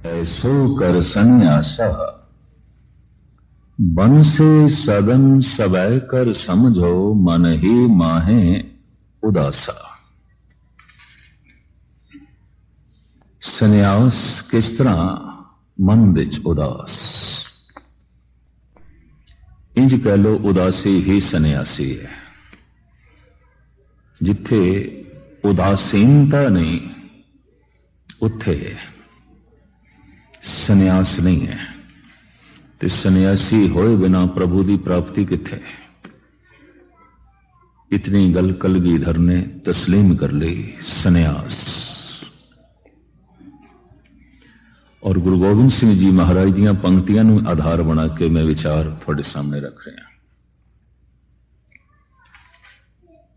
ऐसो कर संन्यासा बन से सदन सबै कर समझो मन ही माहे उदासा। संन्यास किस तरह मन विच उदास, इंज कह लो उदासी ही संन्यासी है। जिथे उदासीनता नहीं उत्थे संन्यास नहीं है। ते संन्यासी होए बिना प्रभु की प्राप्ति किथे। इतनी गल कलगीधर ने तस्लीम कर ली, संन्यास। और गुरु गोबिंद सिंह जी महाराज दियां पंक्तियां नूं आधार बना के मैं विचार थोड़े सामने रख रहा।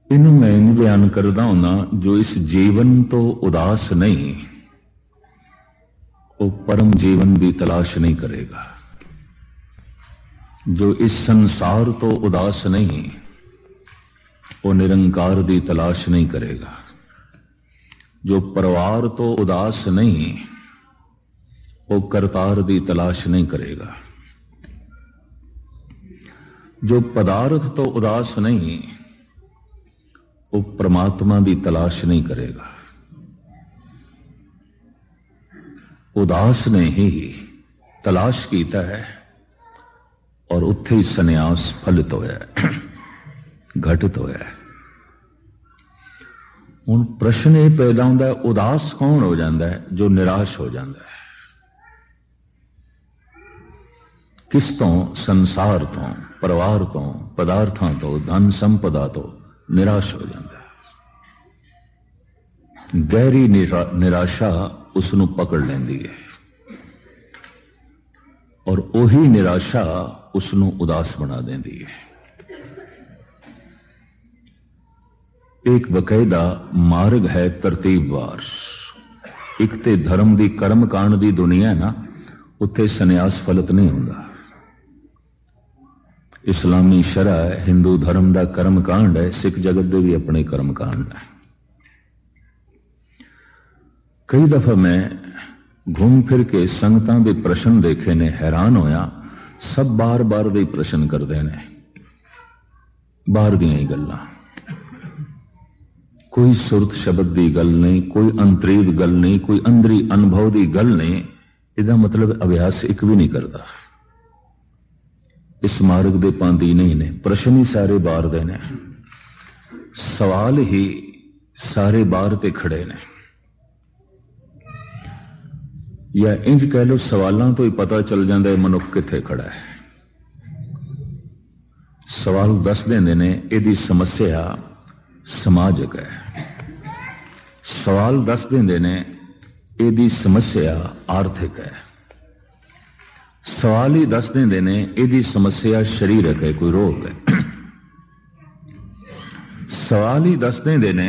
इन्हू मैं इन बयान करदा हुंदा, जो इस जीवन तो उदास नहीं वो परम जीवन की तलाश नहीं करेगा। जो इस संसार तो उदास नहीं वो निरंकार की तलाश नहीं करेगा। जो परिवार तो उदास नहीं वो करतार की तलाश नहीं करेगा। जो पदार्थ तो उदास नहीं वो परमात्मा की तलाश नहीं करेगा। उदास ने ही तलाश कीता है और उत्थे ही संन्यास फलित होया, घटित होया। हुण प्रश्न ये पैदा होता है, उदास कौन हो जाता है? जो निराश हो जाता है। किस तो? संसार तो, परिवार तो, पदार्थों तो, धन संपदा तो निराश हो जाता है। गहरी निराशा उसनू पकड़ लेंदी है और ओही निराशा उसनू उदास बना देंदी है। एक बकायदा मार्ग है तरतीबवार। एक ते धर्म दी कर्म कांड दी दुनिया है ना, उत्थे संन्यास फलित नहीं होता। इस्लामी शरा है, हिंदू धर्म का कर्म कांड है, सिख जगत के भी अपने कर्म कांड है। कई दफा मैं घूम फिर के संगतां दे प्रश्न देखे ने, हैरान होया। सब बार बार दे प्रश्न करते हैं, बाहर दियां ही गल्लां। कोई सुरत शब्द की गल नहीं, कोई अंतरीब गल नहीं, कोई अंदरी अनुभव की गल नहीं। इहदा मतलब अभ्यास एक भी नहीं करता। इस मार्ग दे पांदी नहीं ने। प्रश्न ही सारे बाहर दे ने, सवाल ही सारे बाहर ते खड़े ने। या इंज कह लो, सवालों तो ही पता चल जाता है मनुख किथे खड़ा है। सवाल दस देंदे ने इहदी समस्या समाजिक है। सवाल दस देंदे ने इहदी समस्या आर्थिक है। सवाल ही दस देंदे ने इहदी समस्या शरीरक है, कोई रोग है। सवाल ही दस देंदे ने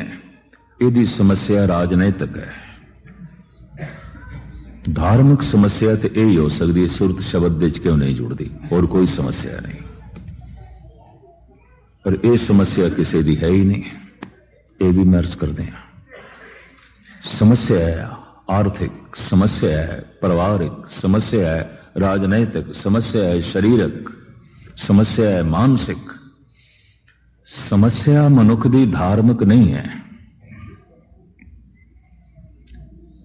इहदी समस्या राजनैतिक है। धार्मिक समस्या तो यही हो सकती है, सुरत शब्द विच क्यों नहीं जुड़ती, और कोई समस्या नहीं। पर यह समस्या किसी की है ही नहीं, ये भी मैं अर्ज करते हैं। समस्या है आर्थिक, समस्या है पारिवारिक, समस्या है राजनैतिक, समस्या है शरीरक, समस्या है मानसिक। समस्या मनुख की धार्मिक नहीं है,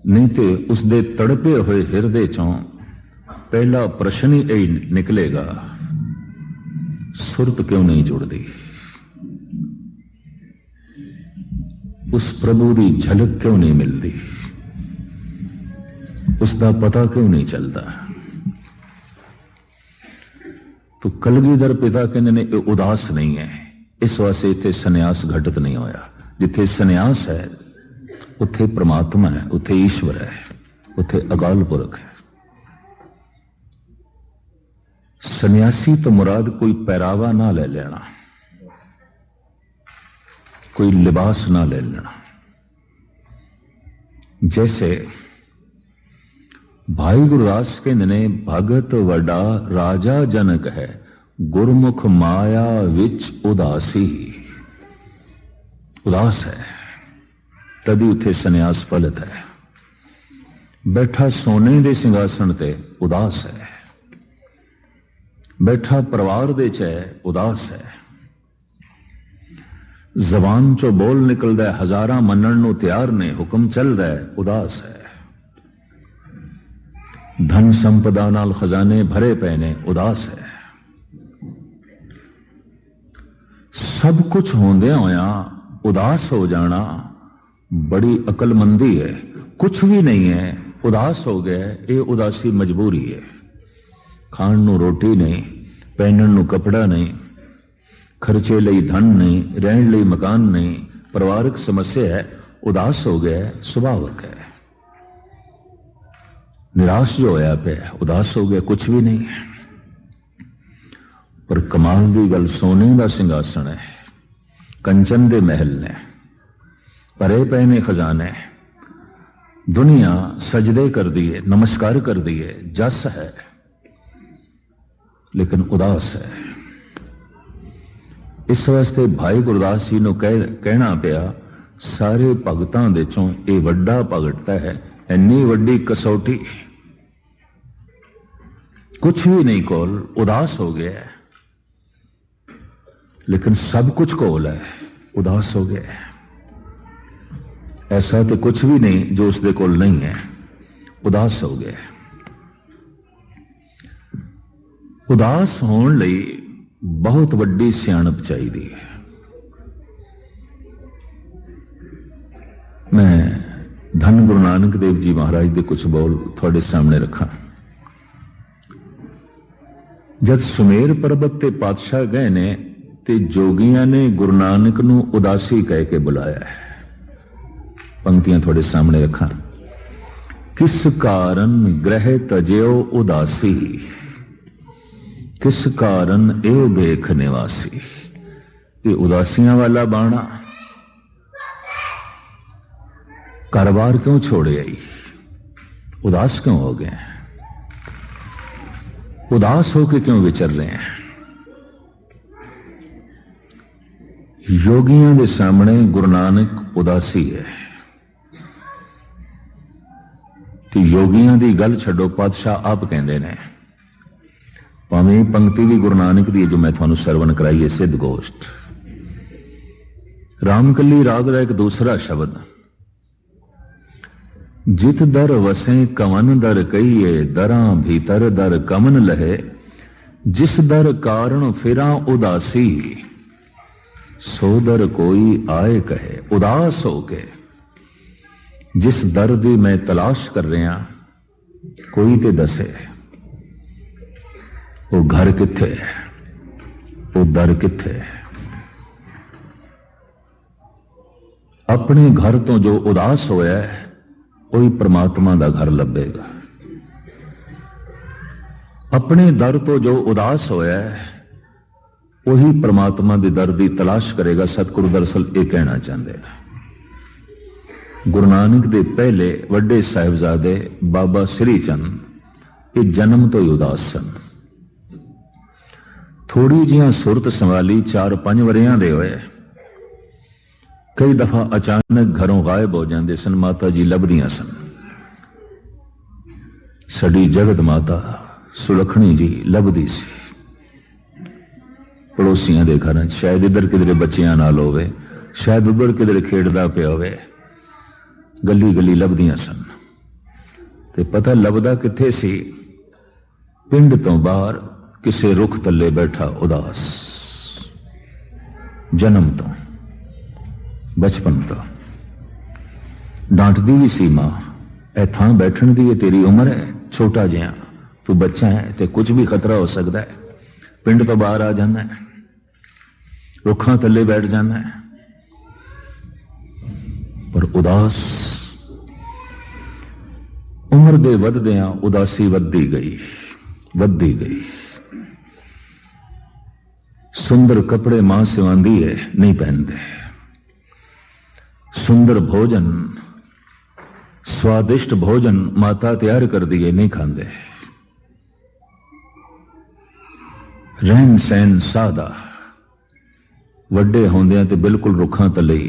नहीं तो उसके तड़पे हुए हिरदे चों पहला प्रश्न ही यही निकलेगा, सुरत क्यों नहीं जुड़ती? उस प्रभु की झलक क्यों नहीं मिलती? उसका पता क्यों नहीं चलता? तो कलगीधर पिता कहने ने उदास नहीं है, इस वास्ते इत्थे संन्यास घटित नहीं होया। जिथे संन्यास है उत्थे परमात्मा है, उत्थे ईश्वर है, उत्थे अकाल पुरख है। सन्यासी तो मुराद कोई पहरावा ना ले लेना, कोई लिबास ना ले लेना। जैसे भाई गुरदास कहते ने, भगत वड्डा राजा जनक है, गुरमुख माया विच उदासी। उदास है तभी उथे संन्यास फलित है। बैठा सोने दे सिंघासन ते उदास है, बैठा परिवार दे च उदास है, जबान चो बोल निकलदा है हजारां मनण नूं तैयार ने, हुक्म चल रहा है उदास है, धन संपदा नाल खजाने भरे पे ने उदास है। सब कुछ होंदिया होया उदास हो जाना बड़ी अकलमंदी है। कुछ भी नहीं है, उदास हो गया, ये उदासी मजबूरी है। खाण नूं रोटी नहीं, पहनण नूं कपड़ा नहीं, खर्चे लई धन नहीं, रहण लई मकान नहीं, परिवारिक समस्या है, उदास हो गया, सुभाविक है। निराश जो होया पे उदास हो गया, कुछ भी नहीं है। पर कमाल की गल, सोने का सिंघासन है, कंचन दे महल ने, भरे पे ने खजाने, दुनिया सजदे कर दिए, नमस्कार कर दिए, जस है, लेकिन उदास है। इस वास्ते भाई गुरदास जी नूं कहना पिया, सारे भगतां दे चों ये वड्डा भगत है, इन्नी वड्डी कसौटी, कुछ भी नहीं कोल, उदास हो गया है, लेकिन सब कुछ कोल है, उदास हो गया है। ऐसा तो कुछ भी नहीं जो उसके कोल नहीं है, उदास हो गया है। उदास होने लई बहुत वड्डी सियाणप चाहिए। मैं धन गुरु नानक देव जी महाराज के कुछ बोल थोड़े सामने रखा। जब सुमेर पर्वत ते पातशाह गए ने ते जोगियां ने गुरु नानक नूं उदासी कह के बुलाया है। पंक्तियां थोड़े सामने रखा। किस कारण ग्रह तजयो उदासी, किस कारण ए बेख निवासी। ये उदासियां वाला बाणा, कारोबार क्यों छोड़े आई, उदास क्यों हो गए, उदास होके क्यों विचर रहे हैं। योगियों के सामने गुरु नानक उदासी है, तो योगियों की गल छड्डो, पातशाह आप कहते ने, भावें पंक्ति भी गुरु नानक दी जो मैं थानू सरवण कराई है, सिद्ध गोष्ठ रामकली राग का एक दूसरा शब्द, जित दर वसें कवन दर कहिए, दरां भीतर दर कमन लहे, जिस दर कारण फिरा उदासी, सो दर कोई आए कहे। उदास होके जिस दर दी मैं तलाश कर रहा, कोई ते दसे वो घर किथे है, वो दर किथे है। अपने घर तो जो उदास होया है, वही परमात्मा का घर लभेगा। अपने दर तो जो उदास होया है, वही परमात्मा की दर की तलाश करेगा। सतगुरु दरअसल ये कहना चाहते हैं। गुरु नानक दे पहले वड्डे साहिबजादे बाबा श्री चंद ये जन्म तो ही उदास सन। थोड़ी जिहां सुरत संभाली 4-5 वरियां दे होए, कई दफा अचानक घरों गायब हो जाते सन। माता जी लभदियां सन। सड़ी जगत माता सुलखणी जी लभदी सी पड़ोसियां दे घर, शायद इधर किधरे बच्चियां नाल होवे, शायद उधर किधरे खेडदा पिया होवे, गली गली लभदियां सन। ते पता लभदा किथे सी, पिंड तो बाहर किसे रुख थल्ले बैठा उदास, जन्म तो बचपन तो। डांटदी भी सी मां, ए थां बैठण दी तेरी उम्र है, छोटा जिहा तू बच्चा है, ते कुछ भी खतरा हो सकता है। पिंड तो बाहर आ जाना है, रुखां थल्ले बैठ जाना है। पर उदास, उम्र दे वधदियां उदासी वधदी गई, वधदी गई। सुंदर कपड़े मां सिवांदी है, नहीं पहनते। सुंदर भोजन, स्वादिष्ट भोजन माता तैयार कर दिए, नहीं खाते। रहन सहन सादा, वड्डे होंदियां ते बिल्कुल रुखां तले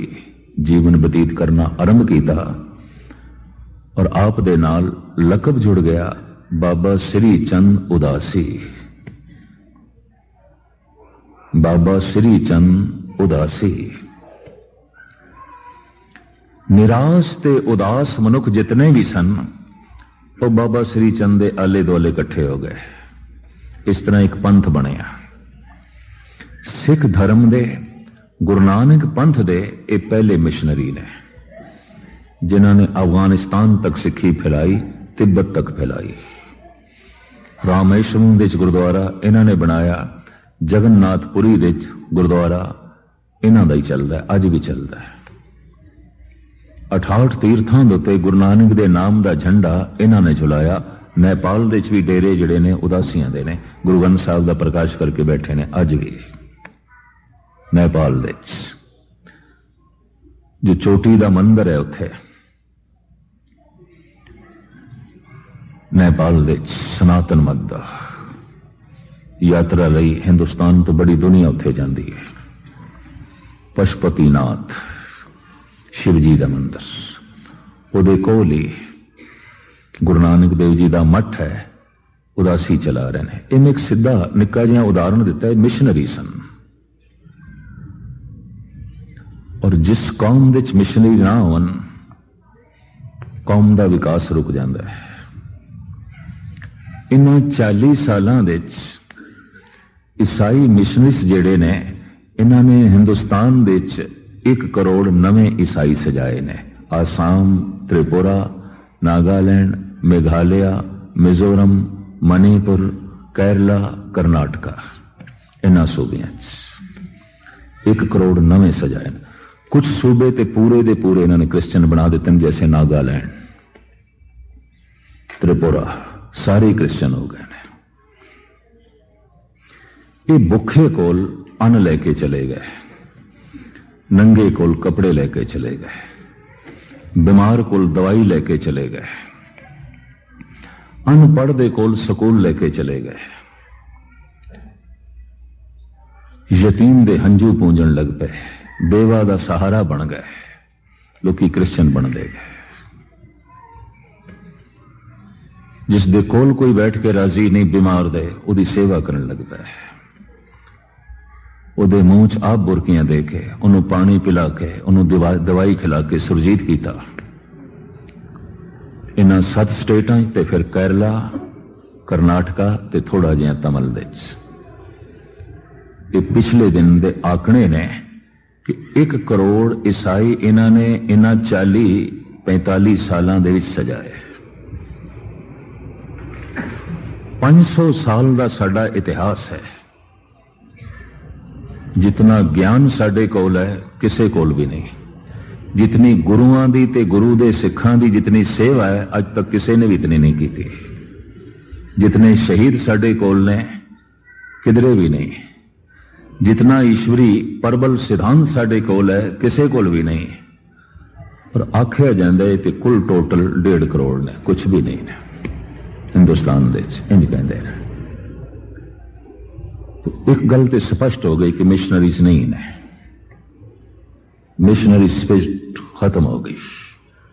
जीवन बतीत करना आरंभ किया। और आप दे नाल लकब जुड़ गया बाबा श्री चंद उदासी। बाबा श्री चंद उदासी। निराश ते उदास मनुख जितने भी सन वो बाबा श्री चंद दे आले दुआले इकट्ठे हो गए। इस तरह एक पंथ बनया। सिख धर्म दे गुरु नानक पंथ दे ये पहले मिशनरी ने जिन्होंने अफगानिस्तान तक सिक्खी फैलाई, तिब्बत तक फैलाई। रामेश्वरम दे गुरुद्वारा इन्होंने बनाया, जगन्नाथपुरी दे गुरुद्वारा इन्हों का ही चलता है, अज भी चलता है। 68 तीर्थां दे उत्ते गुरु नानक दे नाम का झंडा इन्होंने झुलाया। नेपाल दे भी डेरे जिहड़े ने उदासियां दे ने, गुरु ग्रंथ साहिब का प्रकाश करके बैठे ने। अज भी नेपाल दे जो चोटी का मंदिर है उत्थे नेपाल दे सनातन मत दा यात्रा लई हिंदुस्तान तो बड़ी दुनिया उत्थे जाती है। पशुपतिनाथ शिव जी का मंदिर, उहदे कोल ही गुरु नानक देव जी का मठ है, उदासी चला रहे हैं। इन्हें एक सीधा निक्का जिहा उदाहरण दिता है। मिशनरी सन और जिस कौम दे मिशनरी ना होवन कौम का विकास रुक जाता है। इन्हां 40 सालां दे ईसाई मिशनरीज जिहड़े ने इन्होंने हिंदुस्तान दे 1 करोड़ नवे ईसाई सजाए ने। आसाम, त्रिपुरा, नागालैंड, मेघालय, मिजोरम, मणिपुर, केरला, कर्नाटका, इन्हां सूबियां 1 करोड़ नवे सजाए ने। कुछ सूबे ते पूरे दे पूरे इन्होंने क्रिश्चियन बना देते हैं, जैसे नागालैंड, त्रिपुरा, सारे क्रिश्चियन हो गए ने। ये भुखे कोल अन्न लेके चले गए, नंगे कोल कपड़े लेके चले गए, बीमार कोल दवाई लेके चले गए, अनपढ़ दे कोल स्कूल लेके चले गए, यतीम दे हंजू पूंजन लग पे, बेवा दा सहारा बन गए, लोकी क्रिश्चियन बन दे गए। जिस दे कोल कोई बैठ के राजी नहीं बीमार दे, उदी सेवा करने लग पे, उहदे मूंह च आप बुरकियां दे के, उन्होंने पानी पिला के, उन्होंने दवाई खिला के सुरजीत किया। इन्हां 7 स्टेटां ते फिर केरला, कर्नाटका ते थोड़ा जिहा तमिल दे ये पिछले दिन दे आंकड़े ने कि 1 करोड़ ईसाई इन्होंने इन्हां 40-45 सालां दे विच सजाए। 500 साल का साडा इतिहास है। जितना ज्ञान साडे कोल है किसे कोल भी नहीं। जितनी गुरुआं दी ते गुरु दे सिखां दी जितनी सेवा है अज तक किसी ने भी इतनी नहीं की थी। जितने शहीद साडे कोल ने किधरे भी नहीं। जितना ईश्वरी परबल सिद्धांत साडे कोल है किसे कोल भी नहीं। पर आख्या जाता है कि कुल टोटल 1.5 करोड़ ने, कुछ भी नहीं ने हिंदुस्तान दे इंज कहते हैं। तो एक गल तो स्पष्ट हो गई कि मिशनरीज नहीं ने, मिशनरी स्पिरिट खत्म हो गई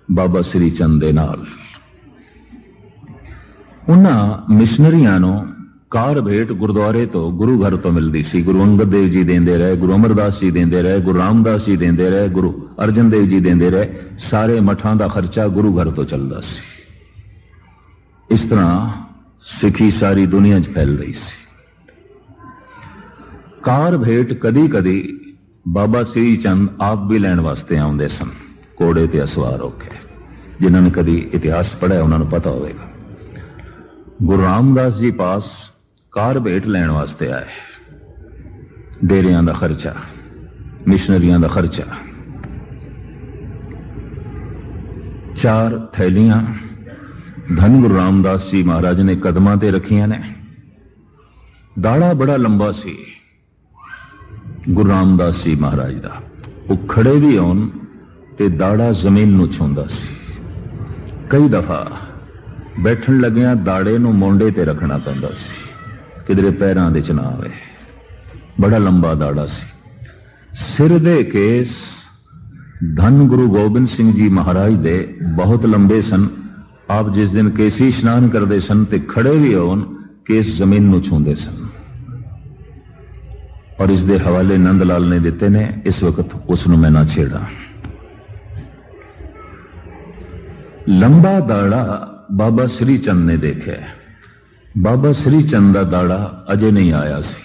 बाबा श्री चंद दे नाल। उन्हां मिशनरियां नूं कार भेंट गुरुद्वारे तो गुरु घर तो मिलती सी। गुरु अंगद देव जी देंदे रहे, गुरु अमरदास जी देंदे रहे, गुरु रामदास जी देंदे रहे, गुरु अर्जन देव जी देंदे रहे। सारे मठां दा खर्चा गुरु घर तो चलदा सी। इस तरह सिखी सारी दुनिया च फैल रही सी। कार भेंट कदी कदी बाबा श्री चंद आप भी लैण वास्ते आउंदे सन, घोड़े ते असवार होके। जिन्होंने कदी इतिहास पढ़िया उन्होंने पता होगा। गुरु रामदास जी पास कार भेंट लैण वास्ते आए। डेरियां दा खर्चा, मिशनरियां दा खर्चा। 4 थैलियां धन गुरु रामदास जी महाराज ने कदमां ते रखियां ने। दाड़ा बड़ा लंबा सी गुरु रामदास जी महाराज दा। वो खड़े भी होन ते दाड़ा जमीन नूं छूंदा सी। कई दफा बैठन लग्या दाड़े नूं मोंडे ते रखना पैंदा सी, किधरे पैरां दे च ना आवे। बड़ा लंबा दाड़ा सी। सिर दे केस धन गुरु गोबिंद सिंह जी महाराज दे बहुत लंबे सन, आप जिस दिन केसी इशनान करते सन ते खड़े भी होन केस जमीन नूं छूंदे सन। और इस दे हवाले नंद लाल ने दिते ने, इस वक्त उसनूं मैं ना छेड़ा। लंबा दाड़ा बाबा श्री चंद ने देखा। बाबा श्री चंद का दाड़ा अजे नहीं आया सी।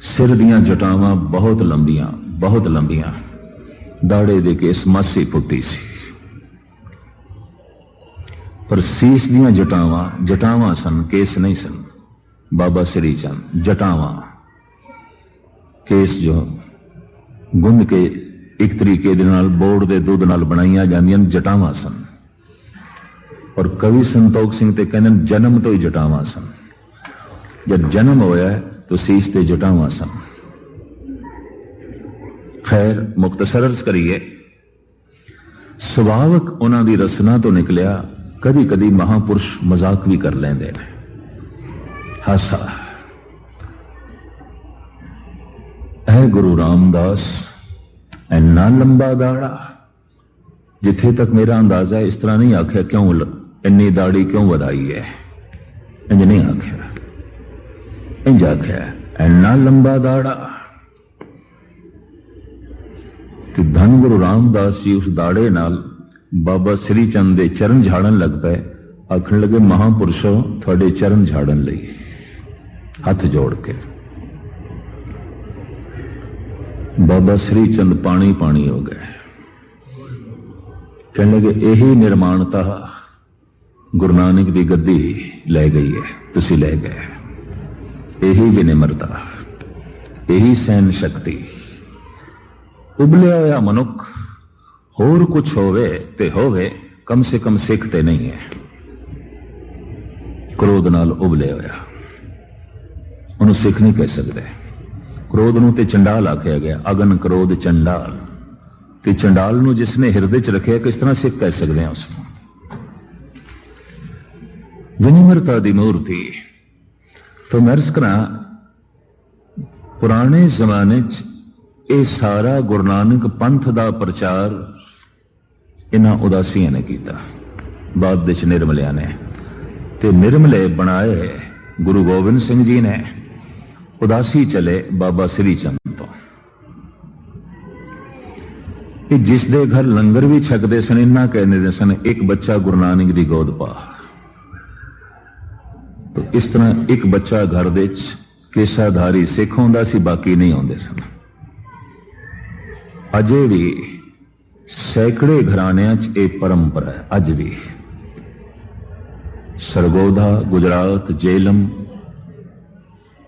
सिर दियां जटावां बहुत लंबियां, दाड़े दे केस मासी फुटी सी, पर सीस दियां जटावां सन, केस नहीं सन। बाबा श्री चंद जटावां, केस जो गुंद के एक तरीके दे नाल बोर्ड दे दुध नाल बनाईयां जांदियां जटावां सन। और कवि संतोख सिंह ते कहंदे जन्म तो ही जटावां सन। जब जन्म होया तो सीस ते जटावां सन। खैर मुख्तसर अर्ज करिए, सुभावक उन्हां दी रसना तो निकलिया। कदी कदी महापुरुष मजाक भी कर लेंदे ने, हासा। ऐ गुरु रामदास, इन्ना लंबा दाड़ा। जिथे तक मेरा अंदाजा है इस तरह नहीं आख्या क्यों इन्नी दाढ़ी क्यों वधाई है, इंज नहीं आख्या। इंज आख्या इन्ना लंबा दाड़ा। तो धन गुरु रामदास जी उस दाड़े नाल बाबा श्री चंद दे चरण झाड़न लग पे। आखन लगे महापुरुषों थोड़े चरण झाड़न लई, हाथ जोड़ के। बाबा श्री चंद पानी पानी हो गए। कहने लगे यही निर्माणता गुरु नानक की गद्दी लै गई है, तुसी लै गए। यही विनिम्रता, यही सहन शक्ति। उबलिया होया मनुख होर कुछ होवे ते होवे, कम से कम सिख ते नहीं है। क्रोध नाल उबलिया होया, उन्होंने सिख नहीं कह सकते। क्रोध नूं ते चंडाल आख्या गया, अगन क्रोध चंडाल। ते चंडाल नूं जिसने हिरदे च रखे किस तरह सिख कह सकते हैं उसको। विनिम्रता दी मूर्ति। तो मैं अर्ज करा, पुराने जमाने च ये सारा गुरु नानक पंथ दा प्रचार इन्हां उदासियां ने किया, बाद विच निर्मलिया ने। ते निर्मले बनाए गुरु गोबिंद सिंह जी ने, उदासी चले बाबा श्री चंद तो। जिस दे घर लंगर भी छकते सन, इन्ना कहते सन एक बच्चा गुरु नानक दी गोद पा। तो इस तरह एक बच्चा घर दे केसाधारी सिख होंदा सी, बाकी नहीं आउंदे सन। अजे भी सैकड़े घरानियां च एक परंपरा है, अज भी। सरगोधा गुजरात, जेलम,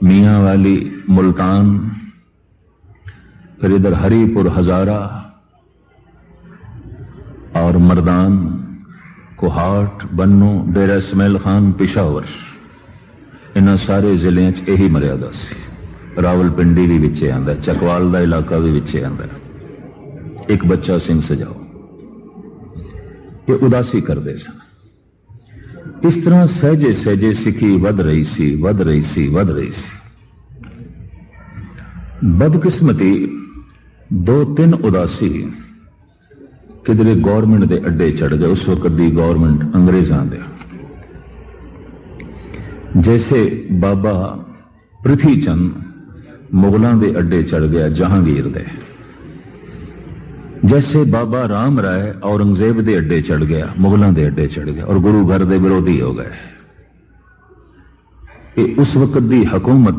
मियां वाली मुल्तान, फिर इधर हरिपुर हजारा और मर्दान, कोहाट, बन्नू, डेरा इसमाइल खान, पिशावर, इन्हां सारे जिले यही मर्यादा सी। रावलपिंडी भी विचे आंदा, चकवाल का इलाका भी विचे आंदा। एक बच्चा सिंह सजाओ, ये उदासी करते सन। इस तरह सहजे सहजे सिखी वध रही सी, वध रही सी, वध रही सी। बदकिस्मती 2-3 उदासी किधरे गौरमेंट के अड्डे चढ़ गए। उस वक्त दी गौरमेंट अंग्रेजां दे। जैसे बाबा पृथ्वी चंद मुगलों के अड्डे चढ़ गया, जहांगीर दे। जैसे बाबा राम राय औरंगजेब के अड्डे चढ़ गया, मुगलों के अड्डे चढ़ गया और गुरु घर के विरोधी हो गए। उस वक्त की हुकूमत,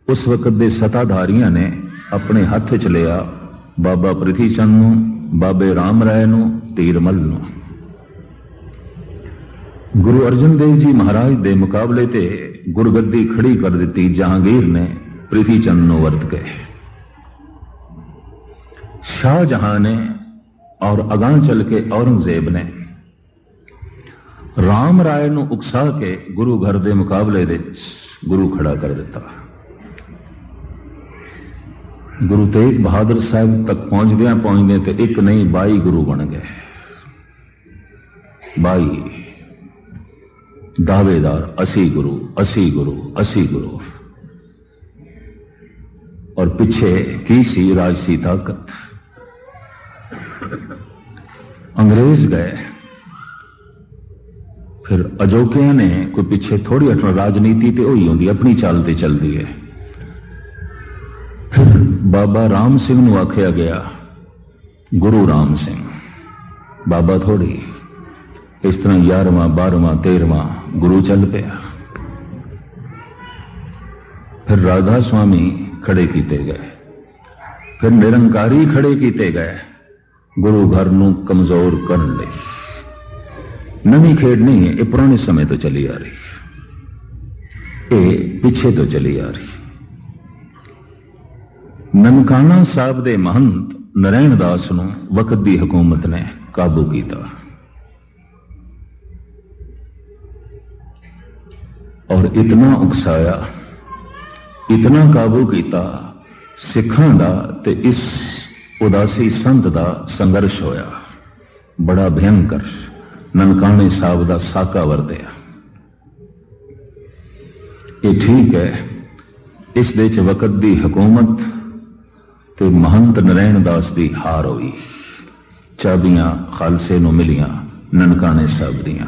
उस वक्त के सत्ताधारियों ने अपने हाथ च लिया बाबा पृथ्वी चंद नूं, बाबे राम राय नूं, तीरमल नूं। गुरु अर्जन देव जी महाराज के मुकाबले ते गुरगद्दी खड़ी कर दी जहांगीर ने, पृथ्वी चंद नूं वरत गए। शाहजहां ने और अगां चल के औरंगजेब ने राम राय नूं उकसा के गुरु घर के मुकाबले दे गुरु खड़ा कर दिता। गुरु तेग बहादुर साहब तक पहुंचदे तो एक नहीं 22 गुरु बन गए। 22 दावेदार, 80 गुरु, 80 गुरु, 80 गुरु। और पिछे की सी राजसी ताकत। अंग्रेज गए, फिर अजोकिया ने कोई पिछे थोड़ी हटना, राजनीति तो ही होंगी, अपनी चाल ते चलती है। फिर बाबा राम सिंह नूं आख्या गया गुरु राम सिंह, बाबा थोड़ी। इस तरह 11वां 12वां 13वां गुरु चल पिया। फिर राधा स्वामी खड़े किए गए, फिर निरंकारी खड़े किए गए गुरु घर नूं कमजोर करने लई। नवी खेड नहीं है, ये पुराने समय तो चली आ रही, ये पिछे तो चली आ रही। ननकाना साहब दे महंत नारायण दास नूं वक्त दी हुकूमत ने काबू किया और इतना उकसाया, इतना काबू किया, सिखां दा ते इस उदासी संत दा संघर्ष होया बड़ा भयंकर। ननकाने साहब दा साका वरदिया। ये ठीक है, इस दे च वक्त दी हुकूमत ते महंत नारायण दास दी हार हुई। चाबियां खालसे नूं मिलियां ननकाने साहब दियां।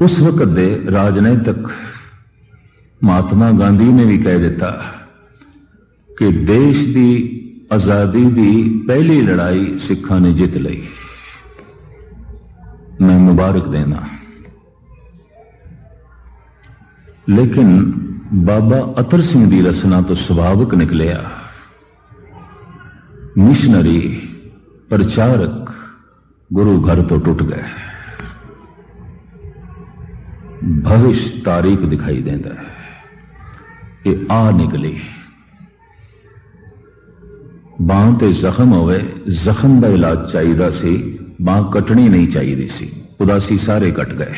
उस वक्त दे राजनीतिक महात्मा गांधी ने भी कह दिता कि देश की आजादी की पहली लड़ाई सिखा ने जित ली। मैं मुबारक देना। लेकिन बाबा अतर सिंह की रचना तो स्वाभाविक निकलिया। मिशनरी प्रचारक गुरु घर तो टूट गए। भविष्य तारीख दिखाई देता है, ये आ निकली। बांह ते जख्म होवे, जख्म का इलाज चाहिए सी, बांह कटनी नहीं चाहिए सी। उदासी सारे कट गए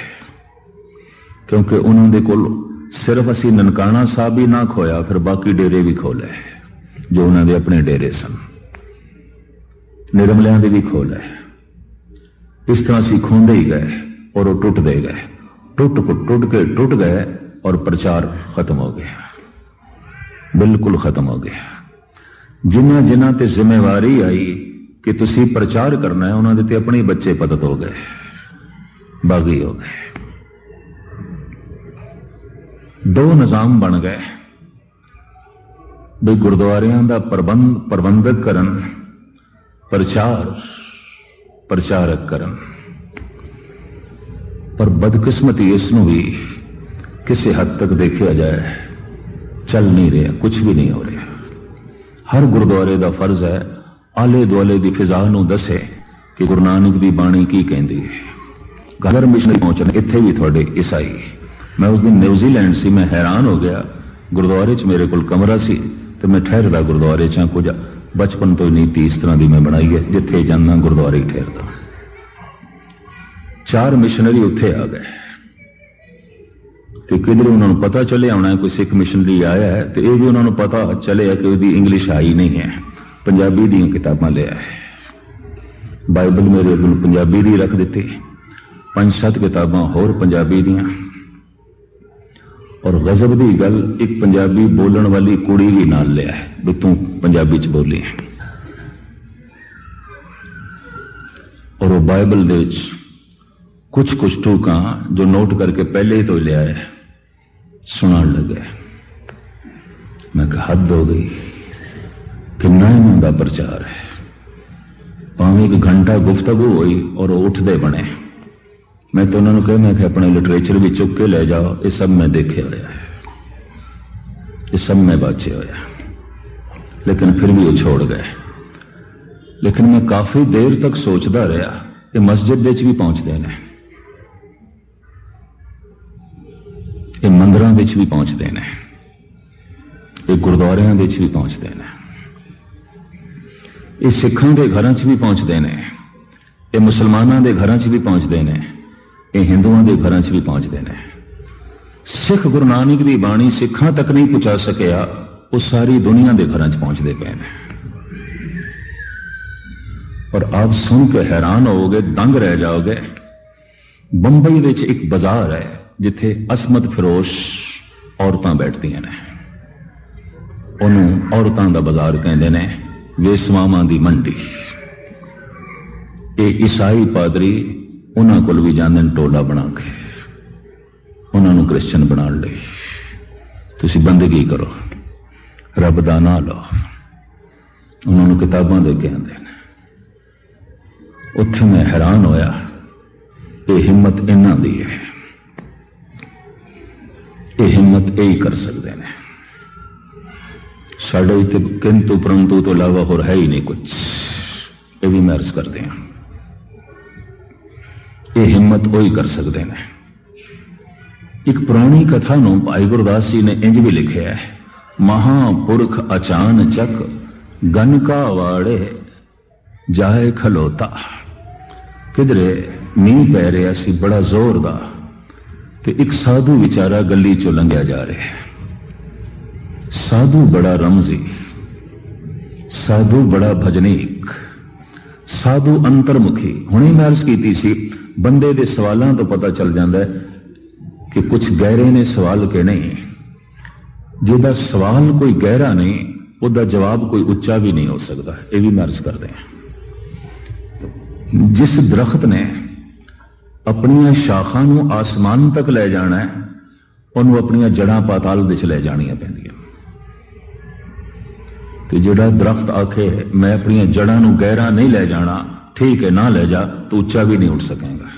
क्योंकि उन्होंने कोल सिर्फ असी ननकाना साहब ही ना खोया, फिर बाकी डेरे भी खोले जो उन्होंने अपने डेरे सन। निरमलियां दे भी खोले। इस तरह असी खोंदे ही गए और वो टूट दे गए। टूट गए और प्रचार खत्म हो गया, बिल्कुल खत्म हो गया। जिन्हां जिन्हां ते जिम्मेवारी आई कि तुसी प्रचार करना है, उन्होंने ते अपने बच्चे पतत हो गए, बागी हो गए। दो निजाम बन गए भी गुरुद्वारियां दा प्रबंधक करन, प्रचारक करन। पर बदकिस्मती इसनूं भी किसी हद तक देखा जाए चल नहीं रहा, कुछ भी नहीं हो रहा। हर गुरुद्वारे का फर्ज है आले दुआले की फिजा नूं दसे कि गुरु नानक की बाणी की कहती है। अगर मिशनरी पहुंचने इत्थे भी थोड़े ईसाई। मैं उस दिन न्यूजीलैंड से, मैं हैरान हो गया। गुरुद्वारे च मेरे को कमरा सी तो मैं ठहरदा गुरुद्वारे च कुछ बचपन तो नीति इस तरह की मैं बनाई है, जिथे जाना गुरुद्वारे ही ठहरदा। 4 मिशनरी उत्थे आ गए तो किधर उन्होंने पता चले आना कोई सिख मिशनरी आया है, तो यह भी उन्होंने पता चले कि उसकी इंग्लिश आई नहीं है, पंजाबी दी किताबां ले आए। बाइबल मेरे को पंजाबी दी रख दी, 5-7 किताबां होर पंजाबी दियां। और गजब की गल, एक पंजाबी बोलने वाली कुड़ी भी नाल लिया है भी तू पंजाबी च बोली है। और वो बाइबल दे कुछ टूका जो नोट करके पहले ही तो लिया है सुना लगे। मैं कहा हद हो गई, कितना इन्हों का प्रचार है। भावें 1 घंटा गुफ्तगू हुई और उठते बने। मैं तो उन्होंने कहा, मैं अपने लिटरेचर भी चुक के ले जाओ, ये सब मैं देखे होया है, ये सब मैं बाचे होया। लेकिन फिर भी वो छोड़ गए। लेकिन मैं काफी देर तक सोचता रहा, ये मस्जिद विच भी पहुंचते हैं, ये मंदिरों विच भी पहुंचते हैं, ये गुरुद्वारियां विच भी पहुंचते हैं, ये सिखां दे घरां च भी पहुंचते हैं, ये मुसलमानां दे घरां च भी पहुंचते हैं, ये हिंदुओं के घरां च भी पहुंचते हैं। सिख गुरु नानक की बाणी सिखां तक नहीं पहुंचा सकिया, वो सारी दुनिया के घरां च पहुंचते पे हैं। और आप सुन के हैरान होगे, दंग रह जाओगे। बंबई में एक बाजार है जिथे असमत फिरोश औरतां बैठदियां ने, उन्होंने औरतां दा बाजार कहते हैं, वेसवावां दी मंडी। ये ईसाई पादरी उन्होंने कोल भी जाते हैं टोला बना के उन्होंने क्रिश्चन बना ले। तुसी बंदगी करो, रब दा नां लो, उन्होंने किताबां दे के आंदे ने। उत्थे मैं हैरान होया, ये हिम्मत इन्हां दी है, ये हिम्मत यही कर सकते हैं। साढ़े इत्थे किंतु परंतु तो इलावा होर है ही नहीं कुछ, ये भी मैं अर्ज करते हैं। ये हिम्मत वही कर सकते हैं। एक पुरानी कथा नूं भाई गुरदास जी ने इंज भी लिखा है, महापुरख अचान चक गनका वाड़े जाए खलोता। किधरे मींह पै रहा सी बड़ा जोर दा, ते एक साधु विचारा गली चो लंघिया जा रहा है। साधु बड़ा रमजी, साधु बड़ा भजनीक, साधु अंतर्मुखी। हुणे मैं अर्ज की सी, बंदे दे सवालों तो पता चल जाता है कि कुछ गहरे ने सवाल के नहीं। जिहदा सवाल कोई गहरा नहीं, उसका जवाब कोई उच्चा भी नहीं हो सकता। यह भी मैं अर्ज करते हैं। जिस दरख्त ने अपनिया शाखा नूं आसमान तक ले जाना है, उन्होंने अपनिया जड़ां पाताल विच ले जानियां पैंदियां। ते जिहड़ा दरख्त आखे मैं अपनिया जड़ां नूं गहरा नहीं ले जाना, ठीक है ना ले जा, तो उच्चा भी नहीं उठ सकेगा।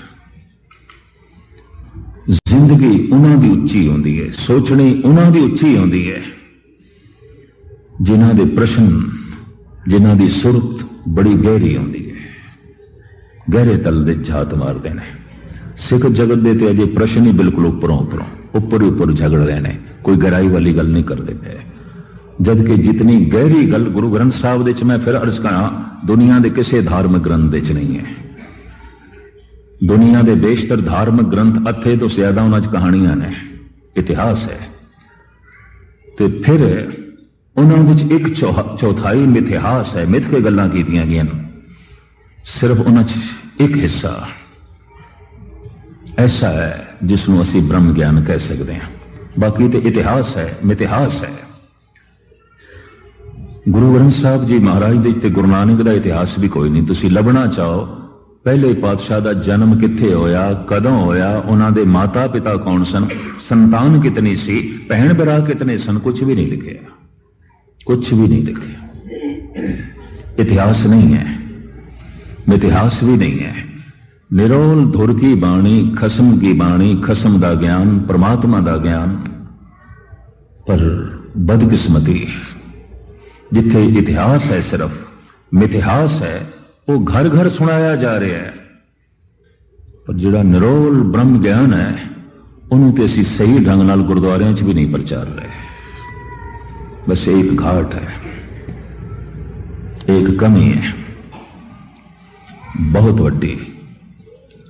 जिंदगी उन्हां दी उच्ची होंदी है, सोचनी उन्हां दी उच्ची होंदी है जिन्हां दे प्रश्न, जिन्हां दी सुरत बड़ी गहरी होंदी है, गहरे तल दे झात मारते हैं। सिख जगत दे ते अजे प्रश्न ही बिल्कुल उपरों ऊपर ही ऊपर झगड़ रहे हैं, कोई गहराई वाली गल नहीं करते पे। जबकि जितनी गहरी गल गुरु ग्रंथ साहब दे च, मैं फिर अर्ज करा, दुनिया के किसी धार्मिक ग्रंथ दे च नहीं है। दुनिया के बेशतर धार्मिक ग्रंथ अथे तो ज्यादा उन्होंने कहानियां ने, इतिहास है। तो फिर उन्होंने एक चौथाई मिथिहास है, मिथ के गल्लां कीतियां गईयां। सिर्फ उन्होंने एक हिस्सा ऐसा है जिसनों असी ब्रह्म ज्ञान कह सकते हैं, बाकी तो इतिहास है, मिथिहास है। गुरु ग्रंथ साहब जी महाराज दे ते गुरु नानक दा इतिहास भी कोई नहीं। तुसी लभना चाहो पहले पातशाह दा जन्म कित्थे होया, कदों होया, उन्हां दे माता पिता कौन सन, संतान कितनी सी, भैन भरा कितने सन, कुछ भी नहीं लिखे, कुछ भी नहीं लिखे। इतिहास नहीं है, मिथिहास भी नहीं है। निरोल धुर की बाणी, खसम की बाणी, खसम दा ज्ञान, परमात्मा दा ज्ञान। पर बदकिस्मती जिथे इतिहास है, सिर्फ मिथिहास है, वो घर घर सुनाया जा रहा है। पर जिहड़ा निरोल ब्रह्म ज्ञान है, उन्होंने तो असी सही ढंग नाल गुरुद्वारियां च भी नहीं प्रचार रहे। बस एक घाट है, एक कमी है बहुत वड्डी।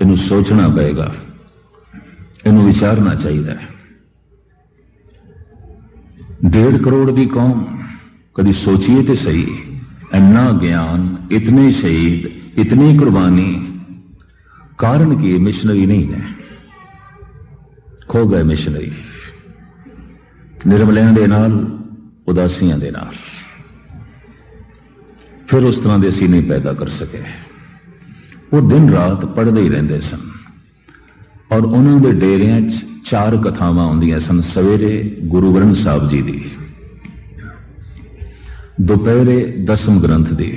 इनू सोचना पएगा, इनू विचारना चाहिए। 1.5 करोड़ की कौम, कभी सोचिए तो सही, इन्ना ज्ञान, इतने शहीद, इतनी कुर्बानी, कारण की मिशनरी नहीं है। खो गए मिशनरी, निर्मलियां दे नाल, उदासियां दे नाल। फिर उस तरह के असीं नहीं पैदा कर सके। वो दिन रात पढ़ते ही रहते सन, और उन्होंने डेरिया 4 कथावां आउंदियां सन। सवेरे गुरु ग्रंथ साहब जी दी, दोपहरे दसम ग्रंथ दी,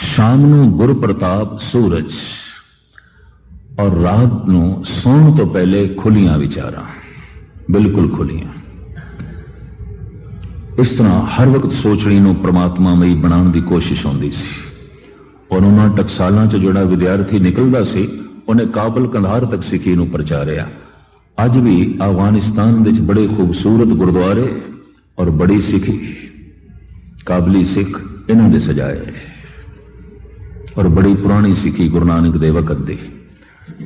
शाम नूं गुर प्रताप सूरज, और रात नूं सौण तो पहले खुलियां विचारां, बिल्कुल खुलियां। इस तरह हर वक्त सोचनी नूं परमात्मा मई बनाने की कोशिश होंदी सी। और उन्होंने टकसालां च जोड़ा विद्यार्थी निकलता सी, उन्हें काबल कंधार तक सिक्खी नूं प्रचारिया। अज भी अफगानिस्तान विच बड़े खूबसूरत गुरुद्वारे और बड़ी सिक्खी, काबली सिख इन्हों दे सजाए। और बड़ी पुरानी सिक्खी गुरु नानक दे वकत दी।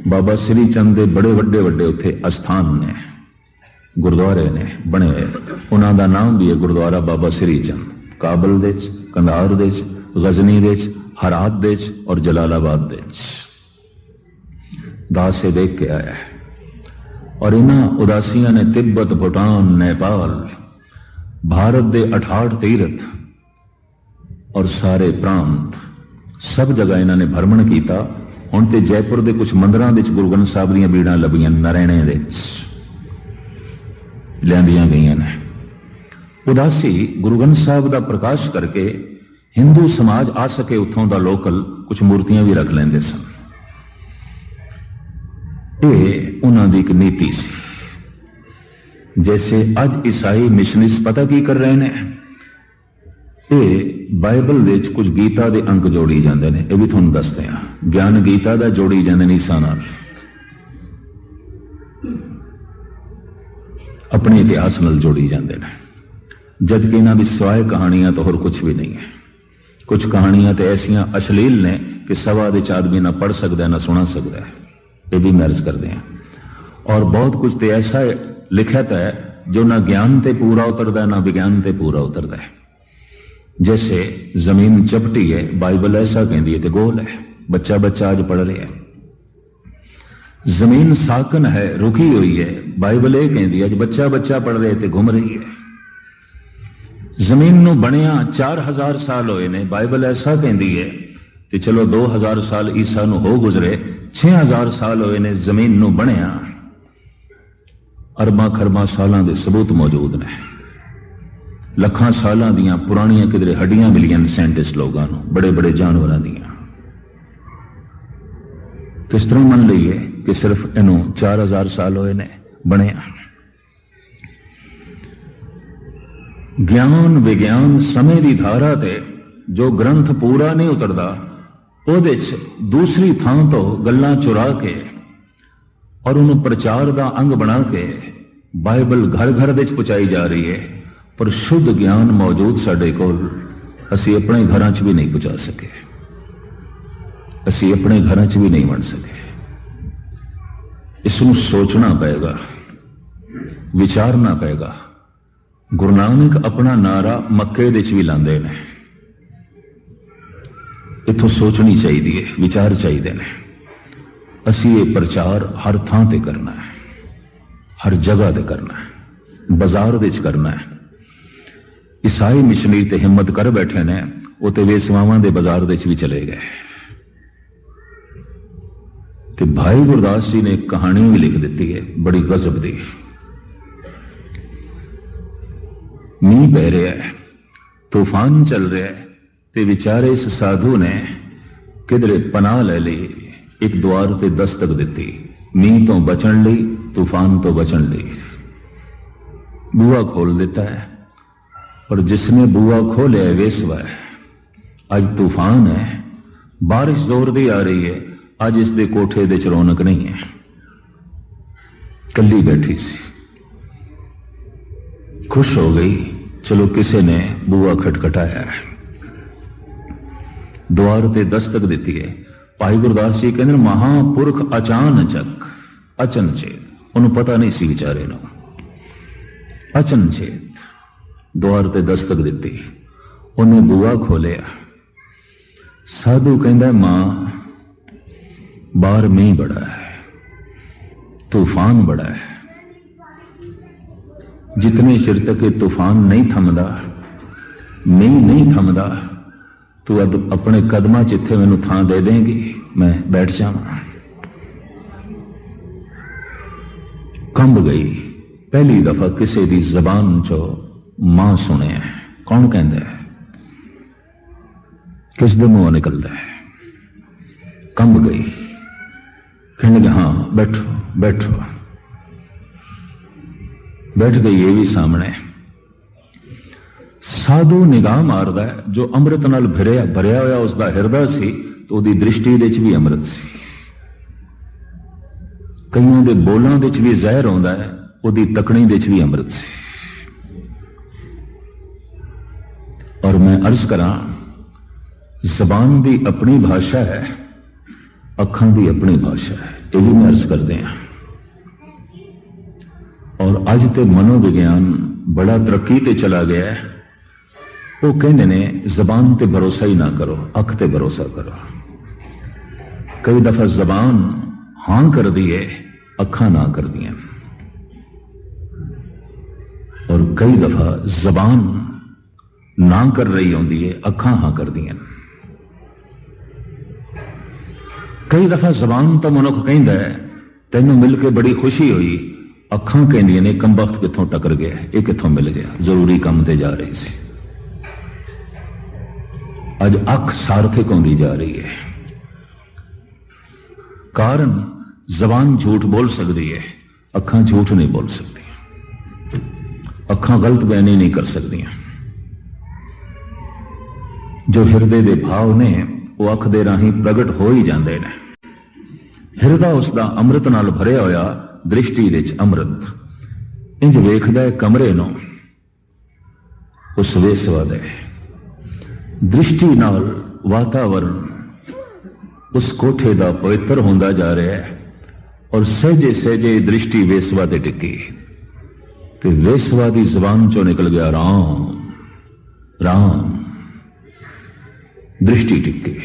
बाबा श्री चंद दे बड़े वड्डे वड्डे उत्थे अस्थान ने, गुरुद्वारे ने बने हुए। उन्हों का नाम भी है गुरुद्वारा बाबा श्री चंद। काबल दे च, कंधार दे च, गजनी दे च, हरात दे च और जलालाबाद दे च। दास से देख के आया है। और इन्हां उदासियां ने तिब्बत, भूटान, नेपाल, भारत दे 68 तीर्थ और सारे प्रांत सब जगह इन्होंने भ्रमण किया। हुण ते जयपुर के कुछ मंदिरों में गुरु ग्रंथ साहब दीयां बीड़ां लभियां नारायणे दे लियांदियां गईयां ने। उदासी गुरु ग्रंथ साहब का प्रकाश करके हिंदू समाज आ सके उतों का लोकल कुछ मूर्तियां भी रख लेंदे सन। ये उन्हां दी एक नीति सी। जैसे अज ईसाई मिशनरीज पता की कर रहे हैं, ये बाइबल विच कुछ गीता के अंक जोड़ी जाते हैं। यह भी तुहानूं दसदे हैं। ज्ञान गीता का जोड़ी जाते हैं ईसा नाल, अपने इतिहास नाल जोड़ी जाते हैं, जबकि इन्हां दी सिवाय कहानियां तो होर कुछ भी नहीं है। कुछ कहानियां तो ऐसियां अश्लील ने कि सवा दे आदमी ना पढ़ सकता ना सुना सकता है, ये भी मैरिज करते हैं। और बहुत कुछ तो ऐसा लिखित है जो ना ज्ञान ते पूरा उतरता ना विज्ञान ते पूरा उतरता है। जैसे जमीन चपटी है, बाइबल ऐसा कहती है तो गोल है, बच्चा बच्चा आज पढ़ रहा है। जमीन साकन है, रुकी हुई है, बाइबल यह कहती है बच्चा बच्चा पढ़ रहे थे घूम रही है। जमीन नूं बनिया 4000 साल होए ने, बाइबल ऐसा कहती है कि चलो 2000 साल ईसा नूं हो गुजरे, 6000 साल होए ने जमीन नूं बनिया। अरबां खरबां सालां दे सबूत मौजूद ने। लखां सालां दियां पुरानियां किधरे हड्डियां मिलियां साइंटिस्ट लोगों नूं, बड़े बड़े जानवरां दियां। किस तरह मन लईए कि सिर्फ इनू 4000 साल होए ने बनिया। ज्ञान विज्ञान समय की धारा ते जो ग्रंथ पूरा नहीं उतरता, ਉਹਦੇ ਚ दूसरी थां तो गल्लां चुरा के और उन्होंने प्रचार का अंग बना के बाइबल घर घर दे पहुंचाई जा रही है। पर शुद्ध ज्ञान मौजूद साडे कोल असी अपने घरां च भी नहीं पहुंचा सके, असी अपने घरां च भी नहीं बन सके। इसनूं सोचना पएगा, विचारना पएगा। गुरु नानक अपना नारा मक्के दे च भी लांदे ने। इथों सोचनी चाहिए, विचार चाहिए ने। असी ये प्रचार हर थां ते करना है, हर जगह ते करना है, बाजार दे च करना है। ईसाई मिशनरी ते हिम्मत कर बैठे ने, वो ते वेसवावां दे बाजार दे च भी चले गए। ते भाई गुरदास जी ने एक कहानी भी लिख दी है बड़ी गजब दी। मींह पै रहा है, तूफान चल रहा है, ते विचारे इस साधु ने किधरे पनाह ले ली, एक द्वार ते दस्तक दी। मींह तो बचन ली, तूफान तो बचन ली। बुआ खोल देता है, पर जिसने बुआ खोलिया वेसवा है। आज तूफान है, बारिश जोर दी आ रही है, आज इसके कोठे दे च रौनक नहीं है, कली बैठी सी। खुश हो गई, चलो किसी ने बुआ खटखटाया है, द्वार ते दस्तक दी है। भाई गुरदास जी कहते महापुरख अचानचक अचनचेत, उन्होंने पता नहीं सी बेचारे नूं, अचनचेत द्वार ते दस्तक दी। उन्हें बुआ खोलिया। साधु कहता मां बाहर मींह बड़ा है, तूफान बड़ा है, जितने चिर तक तूफान नहीं थमदा, मींह नहीं थमदा, तू अपने कदमां च इत्थे मैनूं थां दे देंगी, मैं बैठ जावां। कंब गई। पहली दफा किसी दी जबान चो मां सुने। कौन कहता है, किस दे मुंहों निकलता है? कंब गई। कहने लगे हाँ बैठो बैठो। बैठ गई। ये भी सामने साधु निगाह मारदा है, जो अमृत नाल भरिया होया उसका हिरदा सी, तो उसकी दृष्टि दे च भी अमृत सी। कईयों दे बोलों दे च भी जहर आउंदा है, उसकी तकनी दे च भी अमृत सी। और मैं अर्ज करा, जबान की अपनी भाषा है, अखां की अपनी भाषा है, ये भी मैं अर्ज करते हैं। और अज तो मनोविज्ञान बड़ा तरक्की ते चला गया है। वो कहते ने जबान ते भरोसा ही ना करो, अख ते भरोसा करो। कई दफा जबान हां कर दी है, अखा ना कर दिया, और कई दफा जबान ना कर रही होती है, अखा हां कर दिया। कई दफा जबान तो मनुख कहता है तेनों मिल के बड़ी खुशी हुई, अखां कहंदियां ने कम वक्त कितों टकर गया, ये कितों मिल गया, जरूरी काम ते जा रही सी। अज अख सार्थक होंदी जा रही है। कारण जबान झूठ बोल सकती है, अखां झूठ नहीं बोल सकती, अखां गलत बयानी नहीं कर सकती। जो हिरदे दे भाव ने वो अख दे राही प्रगट हो ही जाते हैं। हिरदा उसका अमृत नाल भरिया होया, दृष्टि दे च अमृत। इंज वेखदा है कमरे नूं उस वेसवा दे, दृष्टि नाल वातावरण उस कोठे दा पवित्र होंदा जा रहा है। और सहजे सहजे दृष्टि वेसवा ते टिकी ते वेसवा दी जबान चों निकल गया राम राम। दृष्टि टिकी,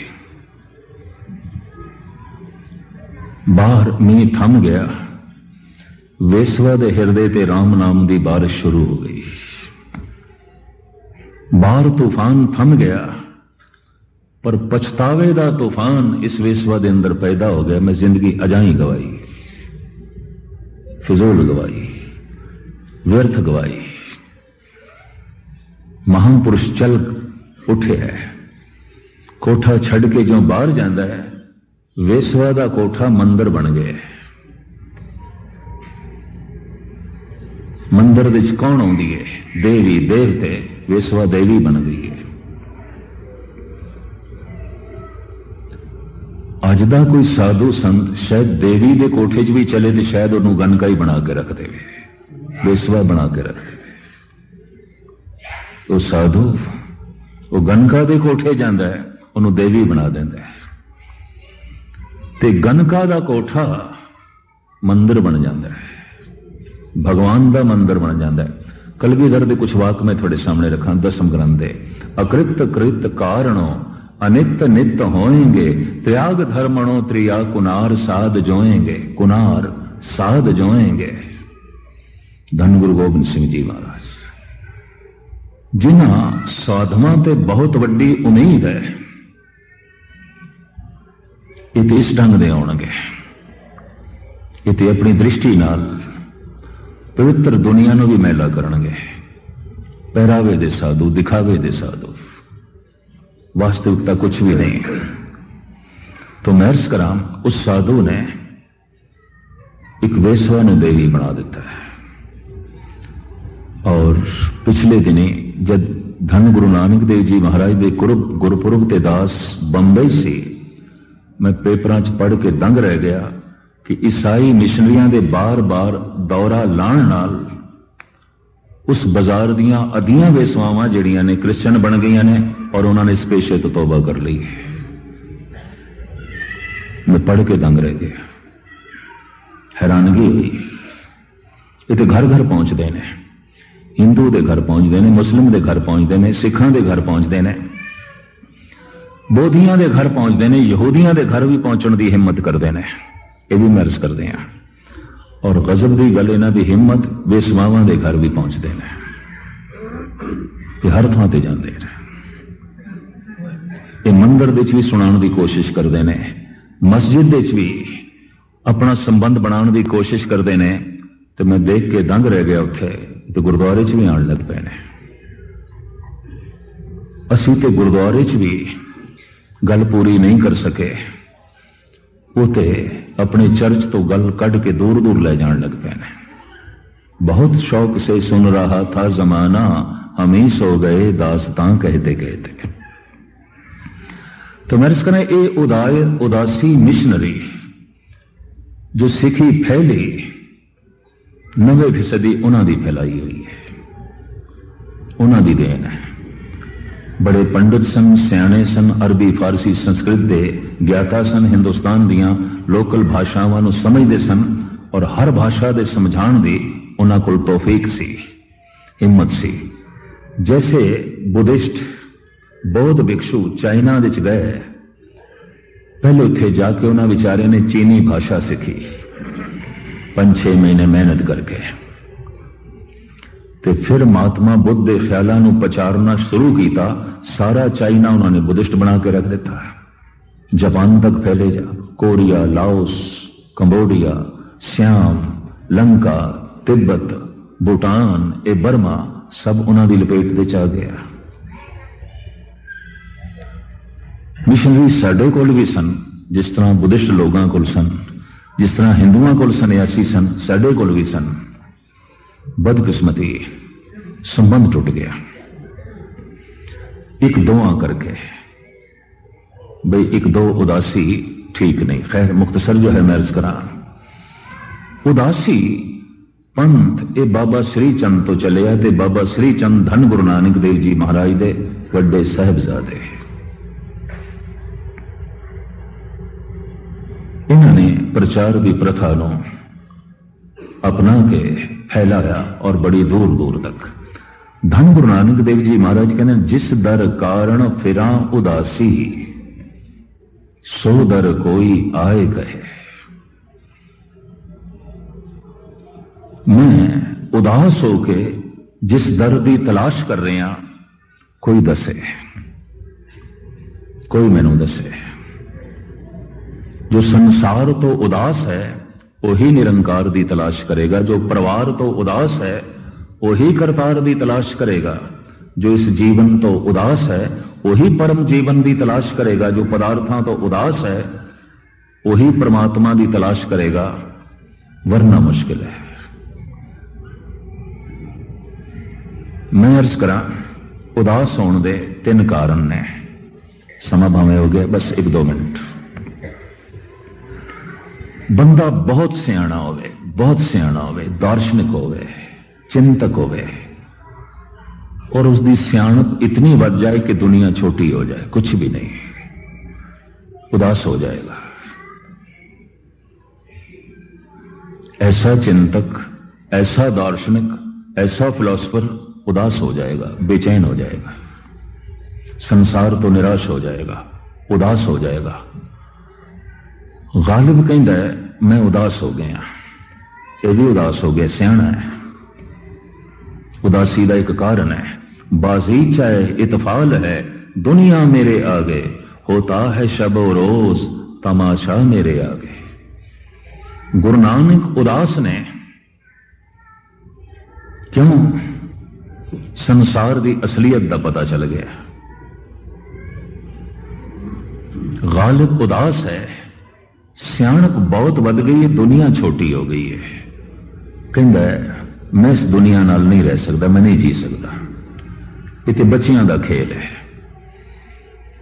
बाहर मींह थम गया, वेसवा दे हिरदे ते राम नाम दी बारिश शुरू हो गई। बाहर तूफान थम गया, पर पछतावे दा तूफान इस वेसवा दे अंदर पैदा हो गया। मैं जिंदगी अजाई गवाई, फिजूल गवाई, व्यर्थ गवाई। महापुरुष चल उठे है, कोठा छड़ के जो बाहर जाता है, वेसवा दा कोठा मंदिर बन गया। मंदिर विच कौन आउंदी है? देवी देवते, वेसवा देवी बन गई है। अज दा कोई साधु संत शायद देवी दे कोठे च भी चले तो शायद उन्होंने गनका ही बना के रख दे, वेसवा बना के रख दे। वो साधु वो गनका दे कोठे जाता है, उन्होंने देवी बना देंदा है, ते गनका दा कोठा मंदिर बन जाता है, भगवान दा मंदिर बन जाता है। कलगीधर दे कुछ वाक मैं थोड़े सामने रखा, दसम ग्रंथ दे। अकृत कृत कारणों अनित नित्य होएंगे, त्याग धर्मणों त्रिया कुनार साध जोएंगे, कुनार साध जोएंगे। धन गुरु गोबिंद सिंह जी महाराज, जिन्हां साधुआं ते बहुत वड्डी उम्मीद है, इते इस ढंग दे आउणगे, इते अपनी दृष्टि नाल पवित्र दुनिया नूं भी मैला करनगे। पहरावे दे साधु, दिखावे दे साधु, वास्तविकता कुछ भी नहीं। तो मैं अर्ज करा, उस साधु ने एक वेसवा ने देवी बना देता है। और पिछले दिनी जब धन गुरु नानक देव जी महाराज के गुरपुरब ते दास बंबई से, मैं पेपरां च पढ़ के दंग रह गया कि ईसाई मिशनरियां दे बार बार दौरा लाण नाल उस बाजार दियां अधियां वेसवावां जिहड़ियां ने क्रिश्चन बन गई ने, और उन्होंने इस पेशे तो तौबा कर ली। मैं पढ़ के दंग रह गया, हैरानगी हुई। ये तो घर घर पहुंचते हैं, हिंदू के घर पहुंचते हैं, मुस्लिम के घर पहुंचते हैं, सिखां के घर पहुंचते हैं, बोधियां के घर पहुंचते हैं, यहूदियां के घर भी पहुंचने की हिम्मत करते हैं। ये भी मैं अर्ज करते हैं। और गजब की गल, इन्हां दी हिम्मत वेसवावां के घर भी पहुंचते हैं, हर थां ते जांदे ने। ये मंदिर विच भी सुनाने की कोशिश करते हैं, मस्जिद विच भी अपना संबंध बनाने की कोशिश करते हैं। तो मैं देख के दंग रह गया उत्थे, तो गुरुद्वारे च भी आने लग पे ने। असीं ते गुरुद्वारे च भी गल पूरी नहीं कर सके, वो ते अपने चर्च तो गल कढ़ के दूर दूर ले जान लग पे ने। बहुत शौक से सुन रहा था जमाना, हम ही सो गए दास्तां कहते कहते। तो मैं अर्ज करें, ये उदासी मिशनरी जो सिखी फैली 90% उन्हां दी फैलाई हुई है, उन्हां दी देन है। बड़े पंडित सन, सियाणे सन, अरबी फारसी संस्कृत दे ज्ञाता सन, हिंदुस्तान दियां लोकल भाषावां नूं समझदे सन, और हर भाषा दे समझाण दी उन्हां कोल तौफीक सी, हिम्मत सी। जैसे बुद्धिस्ट बौद्ध भिक्षु चाइना विच गए, पहले उत्थे जाके उन्हां विचारे ने चीनी भाषा सीखी 5-6 महीने मेहनत करके, ते फिर महात्मा बुद्ध के ख्यालों नूं प्रचारना शुरू किया। सारा चाइना उन्होंने बुद्धिस्ट बना के रख दिता, जापान तक फैले जा। Korea, Laos, Cambodia, Siam, Lanka, Tibet, Bhutan, ए बर्मा सब उन्होंने लपेट दे च आ गया। मिशनरी साडे कोल भी सन, जिस तरह बुद्धिस्ट लोगों कोल सन, जिस तरह हिंदुओं कोल सन्यासी सन, साडे कोल भी सन। बदकिस्मती संबंध टूट गया एक दोआ करके। भाई एक दो उदासी ठीक नहीं। खैर मुख्तसर जो है मैं अर्ज करा, उदासी पंथ ये बाबा श्री चंद तो चले आ, ते बाबा श्री चंद धन गुरु नानक देव जी महाराज दे वड्डे साहिबजादे। इन्होंने प्रचार की प्रथा को अपना के फैलाया और बड़ी दूर दूर तक। धन गुरु नानक देव जी महाराज कहने, जिस दर कारण फिरा उदासी, सो दर कोई आए कहे। मैं उदास होके जिस दर की तलाश कर रहा, कोई दसे, कोई मैनू दसे। जो संसार तो उदास है वही निरंकार की तलाश करेगा, जो परिवार तो उदास है वही करतार की तलाश करेगा, जो इस जीवन तो उदास है वही परम जीवन की तलाश करेगा, जो पदार्थों तो उदास है वही परमात्मा की तलाश करेगा, वरना मुश्किल है। मैं अर्ज करा, उदास होने दे 3 कारण ने। समा भावे हो गया, बस 1-2 मिनट। बंदा बहुत सियाना होवे, बहुत सियाना होवे, दार्शनिक होवे, चिंतक होवे, और उसकी सियाणत इतनी बढ़ जाए कि दुनिया छोटी हो जाए, कुछ भी नहीं, उदास हो जाएगा। ऐसा चिंतक, ऐसा दार्शनिक, ऐसा फिलोसफर उदास हो जाएगा, बेचैन हो जाएगा, संसार तो निराश हो जाएगा, उदास हो जाएगा। गालिब कहता है मैं उदास हो गया, ये भी उदास हो गया, सियाना है। उदासी का एक कारण है, बाजीचा है, इतफाल है, दुनिया मेरे आगे, होता है शब रोज तमाशा मेरे आगे। गुरु नानक उदास ने क्यों? संसार की असलियत का पता चल गया। गालिब उदास है, सियाणप बहुत बढ़ गई है, दुनिया छोटी हो गई है। कहता है मैं इस दुनिया नाल नहीं रह सकता, मैं नहीं जी सकता, इतने बच्चियां का खेल है,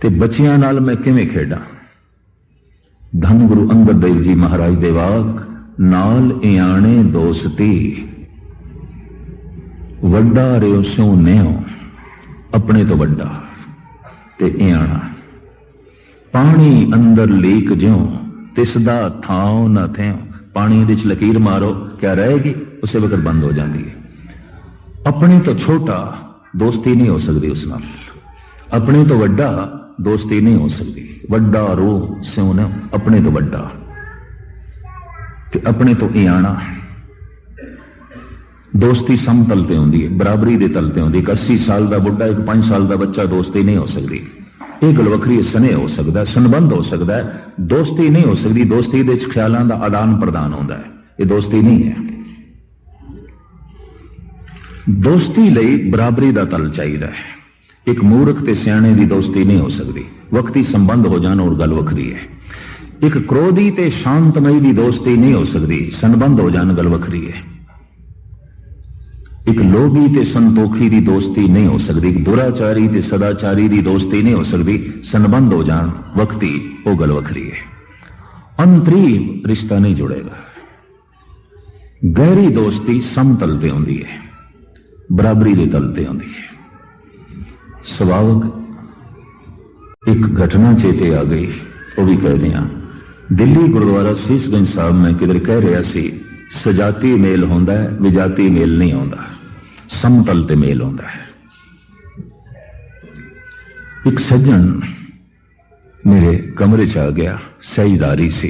ते बच्चियां नाल मैं किवें खेडा। धन गुरु अंगद देव जी महाराज दे वाक, नाल इयाणे दोस्ती, वड्डा रियो स्यों नेओ, अपने तो वड्डा ते इयाणा। पानी अंदर लीक ज्यों, तिसदा थाओ न थे। पानी दे च लकीर मारो, क्या रहेगी? उसे वक्त बंद हो जाती है। अपने तो छोटा दोस्ती नहीं हो सकती उस नाल, अपने तो वड्डा दोस्ती नहीं हो सकती। वड्डा रो स्यों न, अपने तो वड्डा ते अपने तो इयाणा। दोस्ती समतल ते होंदी है, बराबरी दे तल ते होंदी है। 80 साल का बुढ़ा, एक 5 साल का बच्चा दोस्ती नहीं हो सकती। यह गल वखरी, स्नेह हो सकता है, संबंध हो सकता है, दोस्ती नहीं हो सकती। दोस्ती दे ख्यालों का आदान प्रदान होता है, ये दोस्ती नहीं है। दोस्ती लई बराबरी का तल चाहिए। एक मूर्ख ते सियाणे की दोस्ती नहीं हो सकती, वक्ती संबंध हो जाना और गल वखरी है। एक क्रोधी ते शांतमई की दोस्ती नहीं हो सकती, संबंध हो जाना गल वखरी है। एक लोभी ते संतोखी की दोस्ती नहीं हो सकती, एक दुराचारी ते सदाचारी की दोस्ती नहीं हो सकती, संबंध हो जान वक्ती, वो गल वखरी है। अंतरीम रिश्ता नहीं जुड़ेगा। गहरी दोस्ती समतल ते होंदी है, बराबरी के तल ते होंदी है। स्वाभाविक एक घटना चेते आ गई, वो भी कह दिया। दिल्ली गुरुद्वारा सीसगंज साहब में किधर कह रहा सी, सजाती मेल होंदा है, विजाती मेल नहीं होंदा, समतल ते मेल होंदा है। एक सज्जन मेरे कमरे च आ गया, सहीदारी सी।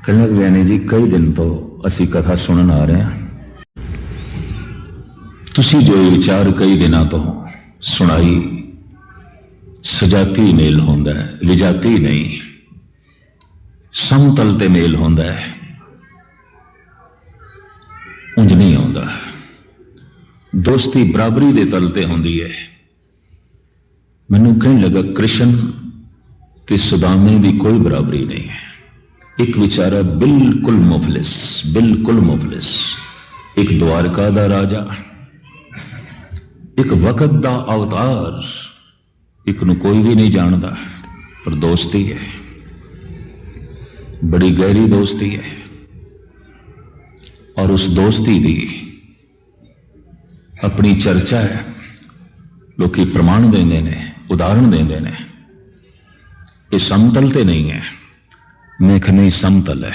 कहने लगे यानी जी कई दिन तो असी कथा सुनन आ रहे हैं, तुसी जो विचार कई दिनों तो सुनाई, सजाती मेल होंदा है, विजाती नहीं। समतल ते मेल होंदा है, उंज नहीं आउंदा। दोस्ती बराबरी दे तल ते होंदी है। मैनू कहने लगा कृष्ण ते सुदामे दी कोई बराबरी नहीं है। एक बेचारा बिल्कुल मुफलिस, बिल्कुल मुफलिस, एक द्वारका दा राजा, एक वक्त दा अवतार, एक नू कोई भी नहीं जानता, पर दोस्ती है, बड़ी गहरी दोस्ती है। और उस दोस्ती दी अपनी चर्चा है, लोग प्रमाण देंदे ने, उदाहरण देंदे ने। ये समतल ते नहीं है। मैं कह नहीं, समतल है।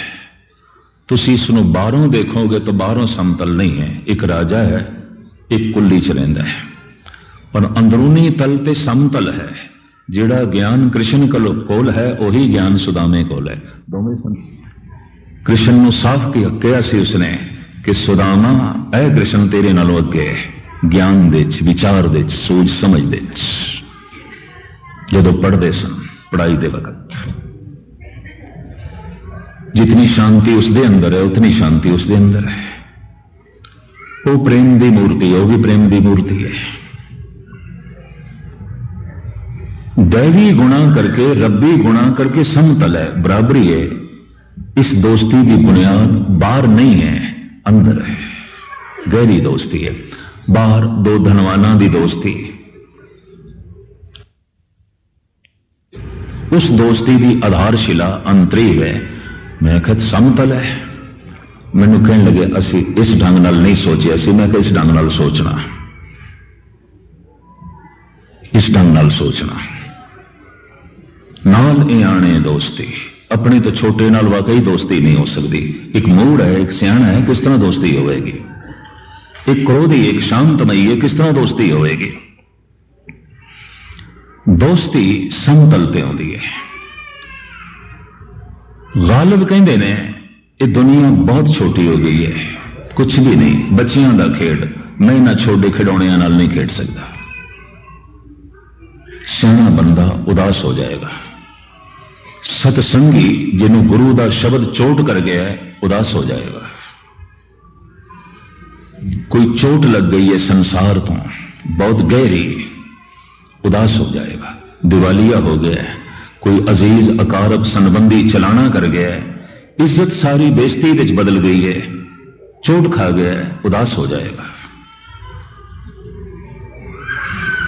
तुसी इसनूं बाहरों देखोगे तो बाहरों समतल नहीं है। एक राजा है, एक कुल्ली च रहिंदा है, पर अंदरूनी तल ते समतल है। जिहड़ा ज्ञान कृष्ण कोल है वही ज्ञान सुदामे कोल है। दोवें कृष्ण नूं साफ कहा सी उसने कि सुदामा ऐ कृष्ण तेरे नालों अगे ज्ञान दे च, विचार दे च, सूझ समझ दे च। जदों पढ़दे सन पढ़ाई दे वक्त जितनी शांति उसके अंदर है उतनी शांति उसके अंदर है। वो प्रेम की मूर्ति है, वो भी प्रेम की मूर्ति है। दैवी गुणा करके, रब्बी गुणा करके समतल है, बराबरी है। इस दोस्ती की बुनियाद बाहर नहीं है, अंदर है। गहरी दोस्ती है। बाहर दो धनवाना की दोस्ती, उस दोस्ती की आधारशिला अंतरीव है। मैं कहत समतल है। मैनू कहने लगे असी इस ढंग नाल नहीं सोचिया सी। मैं इस ढंग नाल सोचना, इस ढंग नाल सोचना। नाल इयाणे दोस्ती, अपने तो छोटे नाल वाकई दोस्ती नहीं हो सकती। एक मूड है, एक सियाणा है, किस तरह दोस्ती होगी। एक क्रोधी, एक शांतमयी है, किस तरह दोस्ती होगी। दोस्ती समतल ते होंदी है। गालिब कहते ने ये दुनिया बहुत छोटी हो गई है, कुछ भी नहीं, बच्चियां दा खेड, मैं इन्हां छोटे खिडौणियां नाल नहीं खेड सकता। सियाणा बंदा उदास हो जाएगा। सतसंगी जिन्हों गुरु का शब्द चोट कर गया है उदास हो जाएगा। कोई चोट लग गई है संसार तो बहुत गहरी, उदास हो जाएगा। दिवालिया हो गया है, कोई अजीज अकारब सनबंदी चलाना कर गया है, इज्जत सारी बेइज्जती विच बदल गई है, चोट खा गया है, उदास हो जाएगा।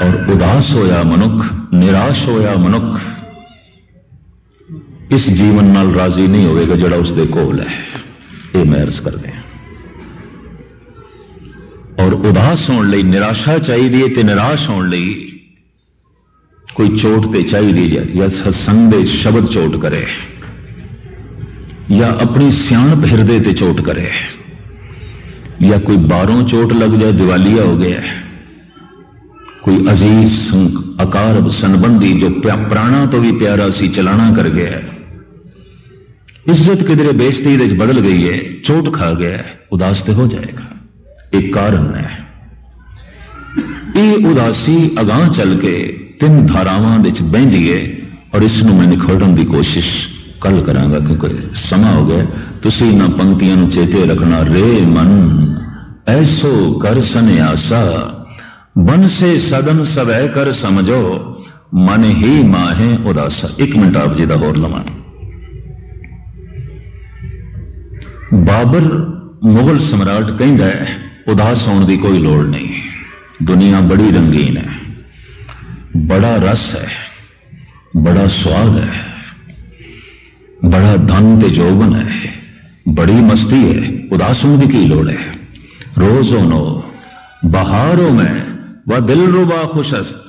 और उदास होया मनुख, निराश होया मनुख इस जीवन नाल राजी नहीं होएगा जिहड़ा उसदे कोल है। ये मैं अर्ज कर दें। और उदास होने लई निराशा चाहिए, ते निराश होने लई कोई चोट ते चाहिए। या सत्संग दे शब्द चोट करे, या अपनी सियाणप हिरदे ते चोट करे, या कोई बारों चोट लग जाए, दिवालिया हो गया है। कोई अजीज अकारब सनबंदी जो प्राणा तो भी प्यारा सी चलाना कर गया है, इज्जत किधरे बेइज्जती विच बदल गई है, चोट खा गया है, उदास तो हो जाएगा। एक कारण है। ये उदासी अगां चल के तीन धारावां विच बहंदी है, और इसनूं मैं निखोड़न की कोशिश कल करांगा क्योंकि समा हो गया। तुसीं इन्हां पंक्तियां नूं चेते रखना। रे मन ऐसो कर सन्यासा, बन से सदन सवै कर समझो, मन ही माहे उदासा। एक मिनट आप जी दा होर लवां। बाबर मुगल सम्राट कहता है उदास होने की कोई लोड़ नहीं, दुनिया बड़ी रंगीन है, बड़ा रस है, बड़ा स्वाद है, बड़ा धन ते जोबन है, बड़ी मस्ती है, उदास होने की लोड़ है। रोजो नो बहारों में व दिल रुबा खुशस्त,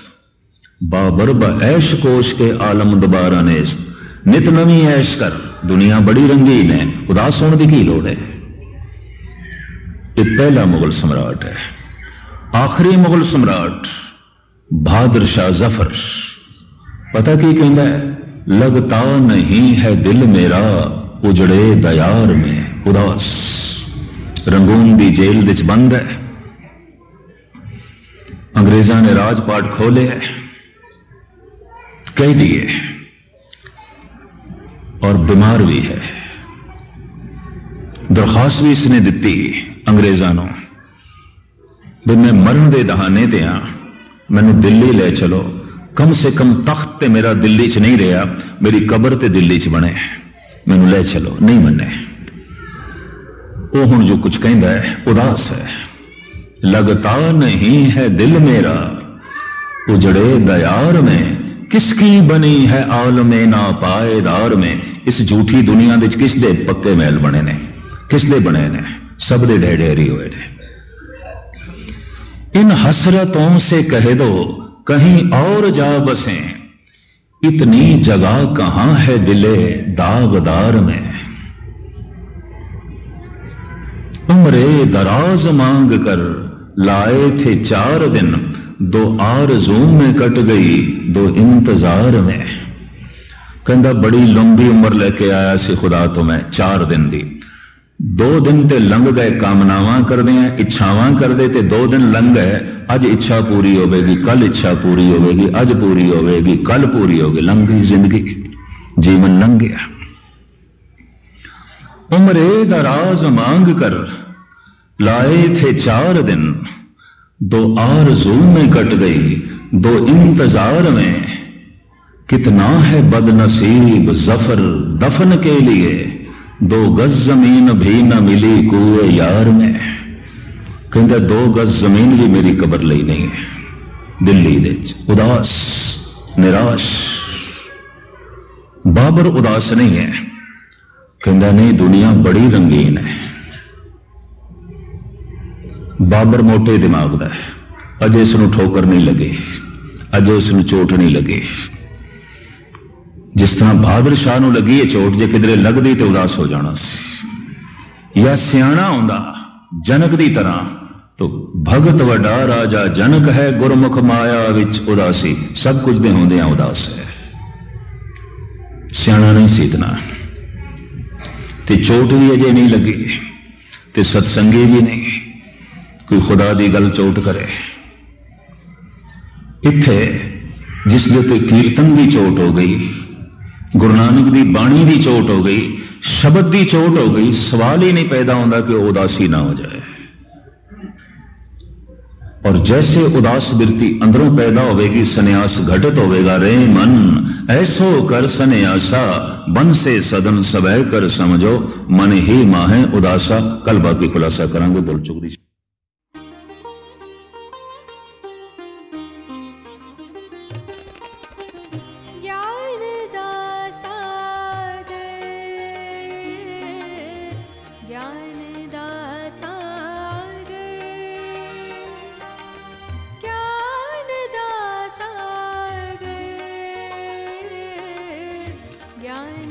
बाबर ब ऐश कोश के आलम दोबारा नेस्त। नित नवी ऐश कर, दुनिया बड़ी रंगीन है, उदास होने की लोड़ है। ये पहला मुगल सम्राट है। आखिरी मुगल सम्राट बहादुर शाह जफर पता की कहता है, लगता नहीं है दिल मेरा उजड़े दयार में उदास। रंगून की जेल विच बंद है, अंग्रेजा ने राजपाट खोले है, कह दिए और बीमार भी है। दरखास्त भी इसने दिती अंग्रेज़ां नूं भी मैं मरण दे दहाने ते हां, मैनू दिल्ली ले चलो, कम से कम तख्त ते मेरा दिल्ली च नहीं रहा, मेरी कबर ते दिल्ली च बने, मैनू ले चलो। नहीं मन्ने। वो हुण जो कुछ कहंदा है उदास है। लगता नहीं है दिल मेरा उजड़े दयार में, किसकी बनी है आलमे ना पाएदार में। इस झूठी दुनिया विच किस दे पक्के महल बने ने, किस दे बने ने? सब दे ढेरी हुए ने। इन हसरतों से कह दो कहीं और जा बसें, इतनी जगह कहां है दिले दागदार में। उम्रे दराज मांग कर लाए थे 4 दिन, 2 आरज़ू में कट गई 2 इंतजार में। कहंदा बड़ी लंबी उम्र लेके आया सी खुदा तो मैं 4 दिन दी। 2 दिन ते लंघ गए कामनावां करदे हैं, इच्छावां करदे ते 2 दिन लंघ गए। अज इच्छा पूरी होगी, कल इच्छा पूरी होगी, अज पूरी होगी, कल पूरी होगी। लंघ गई जिंदगी, जीवन लंघ गया। उम्रे दराज मांग कर लाए थे 4 दिन, 2 आरज़ू में कट गई 2 इंतजार में। कितना है बदनसीब जफर दफन के लिए, 2 गज जमीन भी न मिली कुए यार में। कहंदा 2 गज जमीन भी मेरी कबर लई नहीं है दिल्ली दे। उदास निराश। बाबर उदास नहीं है, कहंदा नहीं दुनिया बड़ी रंगीन है। बाबर मोटे दिमाग दा है, अजे इसनूं ठोकर नहीं लगी, अजे इसनूं चोट नहीं लगी। जिस तरह बहादुर शाह नूं लगी है चोट, जे किधरे लगदी तो उदास हो जाना सी। या सियाणा हुंदा जनक दी तरह तो भगत वड्डा राजा जनक है, गुरमुख माया विच उदासी। सब कुछ दे होंदियां उदास है। सियाणा नहीं सी इतना, ते चोट भी अजे नहीं लगी, ते सत्संगी भी नहीं, कोई खुदा दी गल चोट करे। इत्थे जिस दे कीर्तन की चोट हो गई, गुरु नानक दी बाणी की चोट हो गई, शब्द की चोट हो गई, सवाल ही नहीं पैदा होता कि उदासी ना हो जाए। और जैसे उदास बिरती अंदरों पैदा होगी, सन्यास घटित होगा। रे मन ऐसो कर सन्यासा, बन से सदन सबह कर समझो, मन ही माहे उदासा। कल बाकी खुलासा करांगे बोल चुक दी। ज्ञान